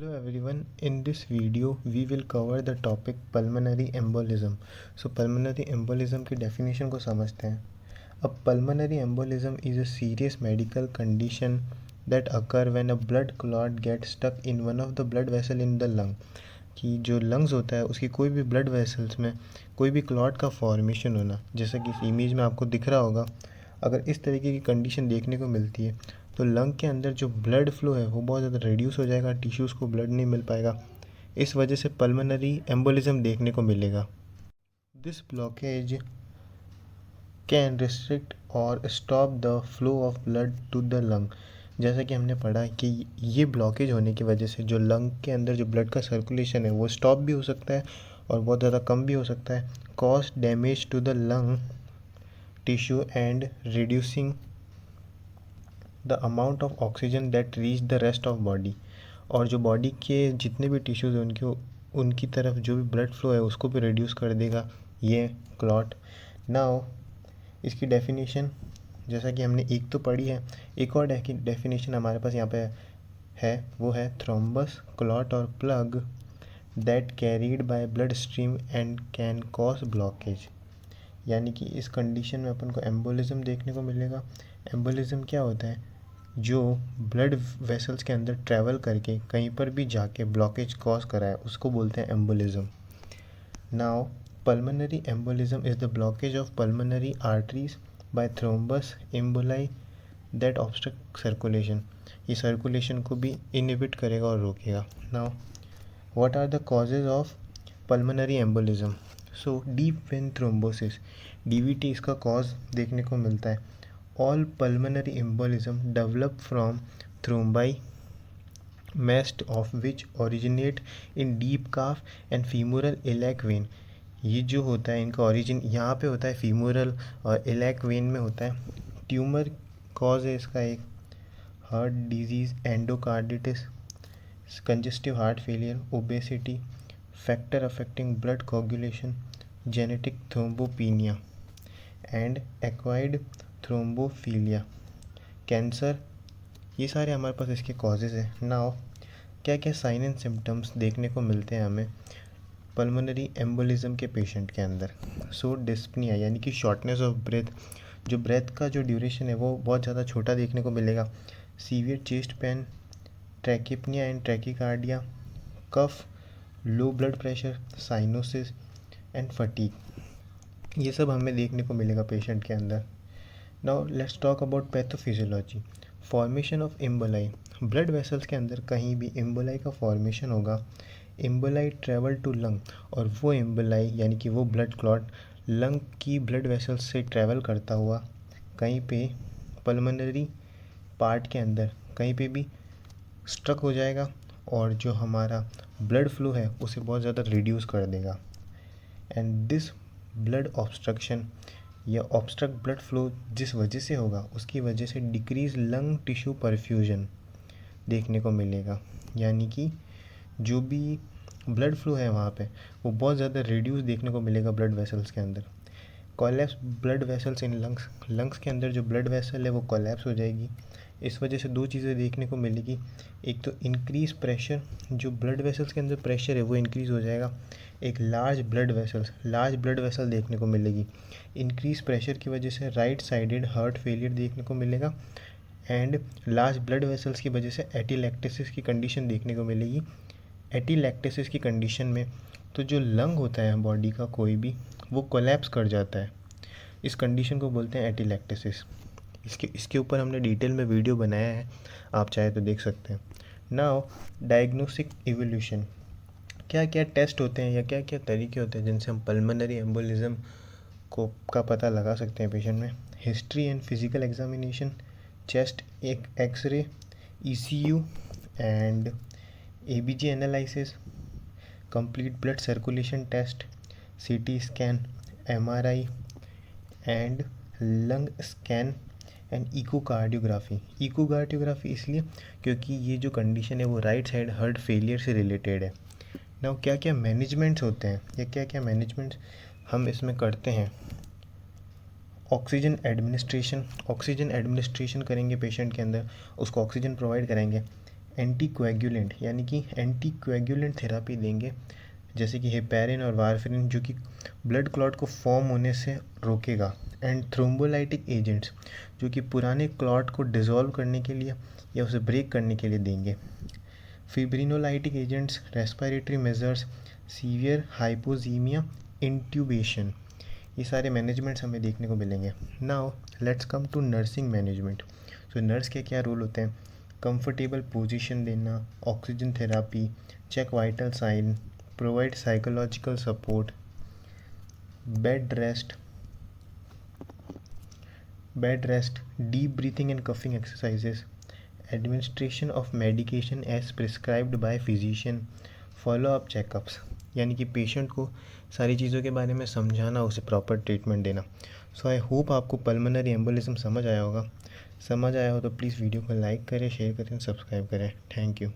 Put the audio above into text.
Hello everyone, in this video we will cover the topic pulmonary embolism. So pulmonary embolism की definition को समझते हैं. अब pulmonary embolism is a serious medical condition that occur when a blood clot gets stuck in one of the blood vessel in the lung. कि जो lungs होता है उसकी कोई भी ब्लड वेसल्स में कोई भी क्लॉट का फॉर्मेशन होना, जैसा कि इस इमेज में आपको दिख रहा होगा. अगर इस तरीके की कंडीशन देखने को मिलती है तो लंग के अंदर जो ब्लड फ्लो है वो बहुत ज़्यादा रिड्यूस हो जाएगा, टिश्यूज़ को ब्लड नहीं मिल पाएगा. इस वजह से पल्मोनरी एम्बोलिज्म देखने को मिलेगा. दिस ब्लॉकेज कैन रिस्ट्रिक्ट और stop the flow of blood to the lung. जैसा कि हमने पढ़ा कि ये ब्लॉकेज होने की वजह से जो लंग के अंदर जो ब्लड का सर्कुलेशन है वो स्टॉप भी हो सकता है और बहुत ज़्यादा कम भी हो सकता है. Cause damage to the lung tissue and reducing the amount of oxygen that reach the rest of body. और जो बॉडी के जितने भी टिश्यूज़ हैं उनकी तरफ जो भी ब्लड फ्लो है उसको भी रिड्यूस कर देगा ये क्लॉट. नाउ इसकी डेफिनेशन जैसा कि हमने एक तो पढ़ी है, एक और डेफिनेशन हमारे पास यहाँ पे है, वो है थ्रोम्बस क्लॉट और plug that carried by blood stream and can cause blockage. यानी कि इस कंडीशन में अपन को एम्बोलिज्म देखने को मिलेगा. एम्बोलिज्म क्या होता है? जो ब्लड वेसल्स के अंदर ट्रैवल करके कहीं पर भी जाके ब्लॉकेज कॉज कराए उसको बोलते हैं embolism. Now pulmonary embolism is the blockage of pulmonary arteries by thrombus emboli that obstruct circulation. ये सर्कुलेशन को भी इनहिबिट करेगा और रोकेगा. Now what are the causes of pulmonary embolism? So deep vein thrombosis, DVT इसका cause देखने को मिलता है. All pulmonary embolism develop from thrombi, most of which originate in deep calf and femoral iliac vein. ये जो होता है इनका ओरिजिन यहाँ पे होता है फीमोरल और इलैक वेन में होता है. ट्यूमर कॉज है इसका एक heart disease, endocarditis, congestive heart failure, obesity, factor affecting blood coagulation, genetic thrombophilia and acquired thrombophilia, cancer. ये सारे हमारे पास इसके कॉजेज़ हैं. नाउ क्या क्या साइन एंड सिम्टम्स देखने को मिलते हैं हमें पल्मोनरी एम्बोलिज्म के पेशेंट के अंदर? सो डिस्पनिया यानी कि शॉर्टनेस ऑफ ब्रेथ, जो ब्रेथ का जो ड्यूरेशन है वो बहुत ज़्यादा छोटा देखने को मिलेगा. Severe chest pain, tachypnea and tachycardia, cough, low blood pressure, cyanosis and fatigue. ये सब हमें देखने को मिलेगा पेशेंट के अंदर. Now let's talk about pathophysiology. Formation of emboli. Blood vessels के अंदर कहीं भी एम्बोलाई का फॉर्मेशन होगा. एम्बोलाई ट्रेवल टू लंग, और वो एम्बोलाई यानी कि वो ब्लड क्लॉट लंग की ब्लड वेसल्स से ट्रैवल करता हुआ कहीं पे पल्मोनरी पार्ट के अंदर कहीं पे भी स्ट्रक हो जाएगा और जो हमारा ब्लड फ्लो है उसे बहुत ज़्यादा रिड्यूस कर देगा. एंड दिस ब्लड ऑब्स्ट्रक्शन या ऑब्स्ट्रक्ट ब्लड फ्लो जिस वजह से होगा उसकी वजह से डिक्रीज लंग टिश्यू परफ्यूजन देखने को मिलेगा. यानी कि जो भी ब्लड फ्लो है वहाँ पे वो बहुत ज़्यादा रिड्यूस देखने को मिलेगा ब्लड वेसल्स के अंदर. Collapse blood vessels in lungs, lungs के अंदर जो ब्लड वेसल है वो कोलैप्स हो जाएगी. इस वजह से दो चीज़ें देखने को मिलेगी. एक तो इंक्रीज प्रेशर, जो ब्लड वेसल्स के अंदर प्रेशर है वो इंक्रीज़ हो जाएगा. एक लार्ज ब्लड वेसल देखने को मिलेगी. इंक्रीज प्रेशर की वजह से राइट साइडेड हार्ट फेलियर देखने को मिलेगा. एंड लार्ज ब्लड वेसल्स की वजह से एटीलैक्टेसिस की कंडीशन देखने को मिलेगी. एटीलैक्टेसिस की कंडीशन में तो जो लंग होता है बॉडी का कोई भी वो कोलैप्स कर जाता है. इस कंडीशन को बोलते हैं एटीलैक्टेसिस. इसके ऊपर हमने डिटेल में वीडियो बनाया है, आप चाहे तो देख सकते हैं. Now diagnostic evolution. क्या क्या टेस्ट होते हैं या क्या क्या तरीके होते हैं जिनसे हम पल्मोनरी एम्बोलिज्म का पता लगा सकते हैं पेशेंट में? History and physical examination, chest एक x-ray, ECG and ABG analysis, complete blood circulation test, CT scan, MRI and lung scan and echocardiography. Echocardiography इसलिए क्योंकि ये जो कंडीशन है वो राइट साइड हार्ट फेलियर से रिलेटेड है. नाउ क्या क्या मैनेजमेंट्स होते हैं या क्या क्या मैनेजमेंट्स हम इसमें करते हैं? ऑक्सीजन एडमिनिस्ट्रेशन करेंगे पेशेंट के अंदर, उसको ऑक्सीजन प्रोवाइड करेंगे. एंटीकोएगुलेंट यानी कि एंटीकोएगुलेंट थेरापी देंगे, जैसे कि हेपेरिन और वारफेरिन, जो कि ब्लड क्लॉट को फॉर्म होने से रोकेगा। एंड थ्रोम्बोलाइटिक एजेंट्स, जो कि पुराने क्लॉट को डिसॉल्व करने के लिए या उसे ब्रेक करने के लिए देंगे। Fibrinolytic agents, respiratory measures, severe hypoxemia, intubation, ये सारे मैनेजमेंट्स हमें देखने को मिलेंगे। Now let's come to nursing management. So nurse के क्या रोल होते हैं? कंफर्टेबल पोजीशन देना, oxygen therapy, check vital sign, provide psychological support, bed rest, deep breathing and coughing exercises, administration of medication as prescribed by physician, follow up checkups, यानी कि patient को सारी चीज़ों के बारे में समझाना, उसे प्रॉपर ट्रीटमेंट देना। सो आई होप आपको पल्मोनरी एम्बोलिज्म समझ आया होगा। समझ आया हो तो प्लीज़ वीडियो को लाइक करें, शेयर करें, सब्सक्राइब करें। Thank you.